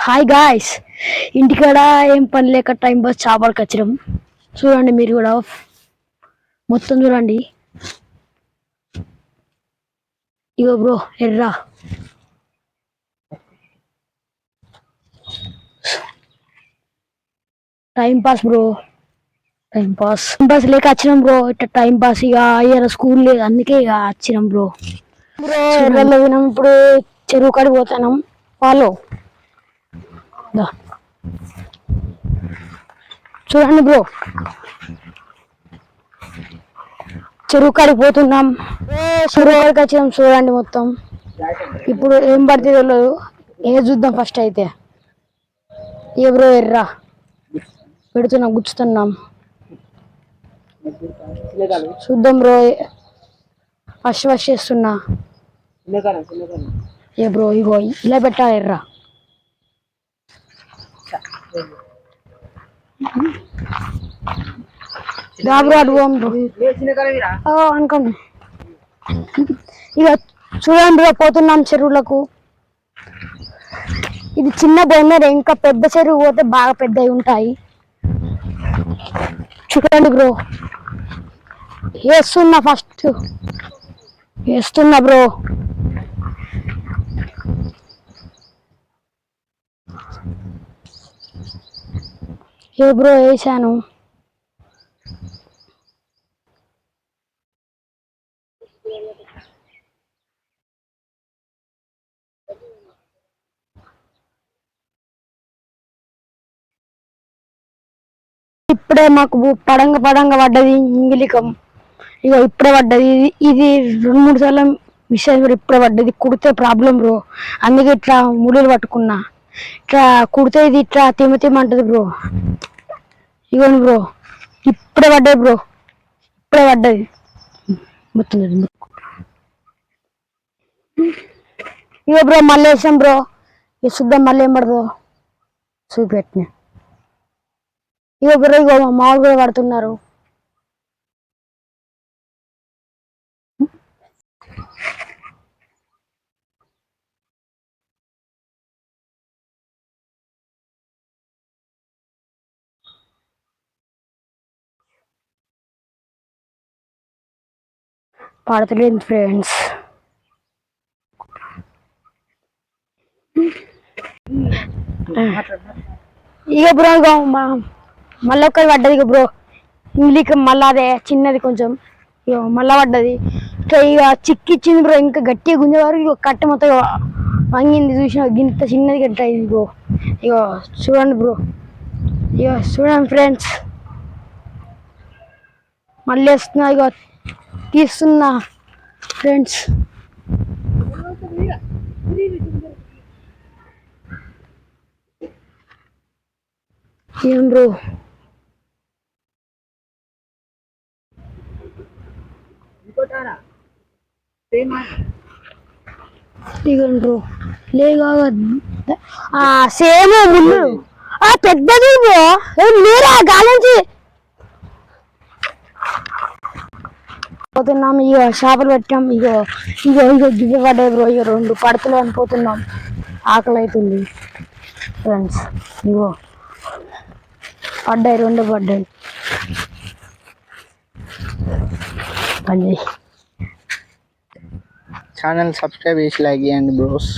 Hi guys, ఇంటికాడ ఏం పని లేక టైం పాస్ చేపలకి వచ్చినాం. చూడండి మీరు కూడా మొత్తం చూడండి. ఇగో బ్రో ఎర్రా time pass bro, time pass లేక వచ్చినాం బ్రో. ఇట్లా టైం పాస్ ఇక అయ్యారు స్కూల్ లేదు అందుకే ఇక వచ్చినాం బ్రో. ఎర్రలో వినాం ఇప్పుడు చెరువు కాడికి పోతున్నాం. ఫాలో చూడండి బ్రో, చెరువు కాడికి పోతున్నాం. చెరువు కాడికి వచ్చినాం చూడండి మొత్తం. ఇప్పుడు ఏం పడితే తెలియదు, చూద్దాం ఫస్ట్ అయితే. ఏ బ్రో ఎర్రా పెడుతున్నాం, గుచ్చుతున్నాం. చూద్దాం బ్రో, ఫస్ట్ చేస్తున్నా. ఏ బ్రో ఇగో ఇలా పెట్టాలి ఎర్రా. అనుకోండి ఇక చూడండి పోతున్నాం చెరువులకు. ఇది చిన్న బొమ్మరే, ఇంకా పెద్ద చెరువు పోతే బాగా పెద్దవి ఉంటాయి. చూడండి బ్రో, వేస్తున్నా ఫస్ట్ వేస్తున్నా బ్రో. ఏ బ్రో వేసాను. ఇప్పుడే మాకు పడంగా పడ్డది ఇంగిలికం. ఇక ఇప్పుడే పడ్డది. ఇది 2-3 సార్లు మిస్ అయింది. ఇప్పుడే పడ్డది. కుడితే ప్రాబ్లం బ్రో, అందుకే ఇట్లా ముడులు పట్టుకున్నా. ఇట్లా కుడితే ఇది ఇట్లా తిమ్మంటది బ్రో. ఇవ్వండి బ్రో, ఇప్పుడే పడ్డది బ్రో, ఇప్పుడే పడ్డది మొత్తం. ఇక బ్రో మళ్ళీ వేసాం బ్రో. ఇక చూద్దాం మళ్ళీ ఏం పడదో చూపెట్టిన. ఇక బ్రో ఇగో మా మామూలు కూడా పడుతున్నారు. పడతలేదు ఫ్రెండ్స్. ఇక బ్రో ఇగో మళ్ళీ ఒక్కటి పడ్డది. ఇక బ్రో ఇంగ్లీకి మళ్ళీ అదే చిన్నది కొంచెం ఇక మళ్ళా పడ్డది. ఇక చిక్కిచ్చింది బ్రో, ఇంకా గట్టిగా గుంజే వరకు ఇక కట్ట మొత్తం వంగింది. చూసిన గింత చిన్నది గట్ట అయింది బ్రో. ఇక చూడండి బ్రో, ఇక చూడండి ఫ్రెండ్స్, మళ్ళీ వేస్తున్నా. ఇక తీస్తున్నా ఫ్రెండ్స్. ఏం బ్రో ఇగండి బ్రో లేగా సేమ్ ముందు పెద్దది బ్రో. మీరా గాలించి పోతున్నాం. ఇక చేపలు పెట్టాం. ఇగో గివ్వ పడ్డాయి బ్రో. ఇక 2 పడతలు అనిపోతున్నాం. ఆకలి అవుతుంది ఫ్రెండ్స్. ఇగో పడ్డాయి, 2 పడ్డాయి. ఛానల్ సబ్స్క్రైబ్ చేసి లైక్ చేయండి బ్రోస్.